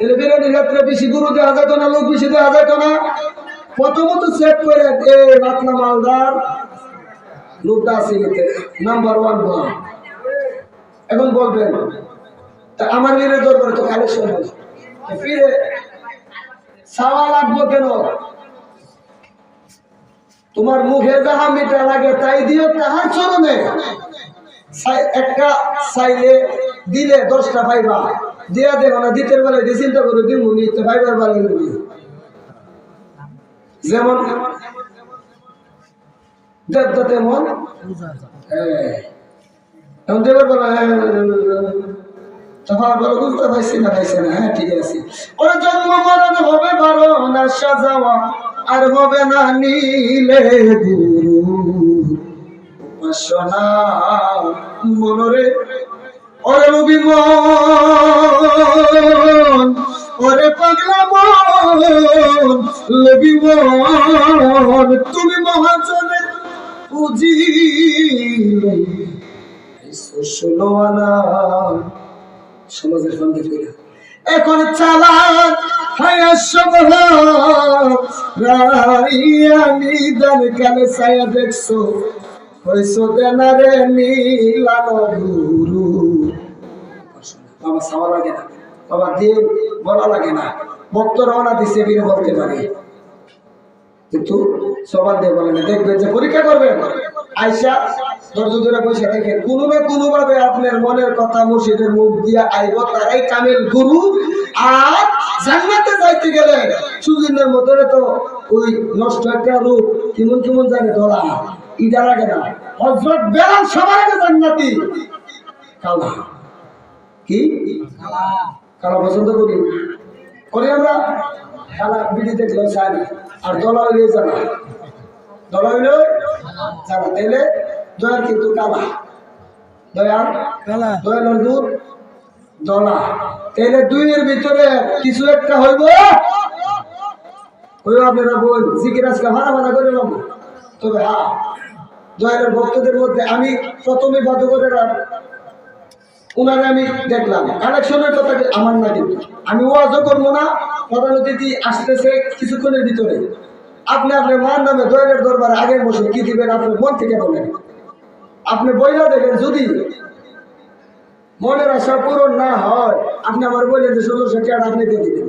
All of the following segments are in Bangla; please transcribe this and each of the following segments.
এর বিরিয়ানির ক্ষেত্রে বেশি গুরু দেওয়া যেত না, লোক বেশি দেওয়া যেত না। প্রথমত চেক করে রাতনা মালদার লোকটা আছে নাম্বার 1 বল। এখন বলবেন তা আমার মেয়ের দরকার তো কালেকশন হবে, ফিরে চাওয়া লাগবো কেন? তোমার মুখে যাহা মিঠা লাগে তাই দিও তাহার চরণে। একটা চাইলে দিলে 10টা পাইবা, দিয়া দেখো না দিতের বেলায় দিয়ে চিন্তা করে দিব নিতে পাইবার বেলায় দিই। যেমন দেবতা তেমন এখন দেবার বেলা তখন বলো বুঝতে পারছি না পাইছে না। হ্যাঁ ঠিক আছে, ওর জন্ম মরণ হবে 12 না সাজাওয়া, আর হবে না নীলে গুরু উপাসনা মনরে। ওরে রবি মন, ওরে পাগলা মন, রবি মন তুমি মহাজনে পুজিলে ষোলোয়ানা সমাজের সঙ্গে ফিরে এখন চালান নিদান কালে ছায়া দেখছো হইছো দেনারে মিলানো গুরু। বাবা চাওয়া লাগে না, বাবা দিয়ে বলা লাগে না, ভক্ত রওনা দিচ্ছে বীরে বলতে পারে, কিন্তু সবার দিয়ে বলে না। দেখবেন যে পরীক্ষা করবেন আয়সা ধৈর্য ধরে বসে থেকে কোনো না কোনো ভাবে আপনার মনের কথা মুর্শিদের মুখ দিয়া আইব, তারাই কামেল গুরু। আর জান্নাতে যাইতে গেলে সুজিনের মতো তো ওই নষ্ট একটা রূপ কেমন কেমন জানে ধরা ইটা লাগে না। হযরত বেলাল সবার আগে জান্নাতি। কালা কি কালা পছন্দ করি করি আমরা, কালা বিড়ি দেখলে চাই না। আর দলা হইলে জানা, দলা হইলে জানা তাইলে দয়ার কিন্তু কালা, দয়ার কালা, দয়ালের দুধ দলা। তাইলে দুইয়ের ভিতরে কিছু একটা হইব, হইব আপনারা বই জিকির আজকে ভাড়া ভাড়া করে নেব। তবে হ্যাঁ দয়ালের ভক্তদের মধ্যে আমি প্রথমে বাধ্যকরের উনারে আমি দেখলাম কালেকশনের কথা আমার না, কিন্তু আমি ওয়াজও করবো না। প্রধান অতিথি আসতেছে কিছুক্ষণের ভিতরে, আপনি আপনার মার নামে দয়ালের দরবারে আগে বসে কি দিবেন আপনার মন থেকে বলেন। আপনি বইলা দেখেন, যদি মনের আশা পূরণ না হয় আপনি আমার বললেন যে 1600 টাকা আপনি দিয়ে দিবেন,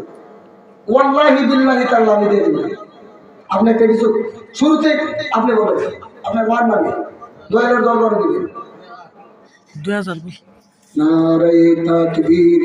ওয়াল্লাহি বিল্লাহি তাআলা আমি দিয়ে দিবেন। আপনি একটা কিছু শুরুতে আপনি বলেছেন আপনার মার নামে দয়ালের দরবারে দিবেন। 2000 নারে তাকবীর।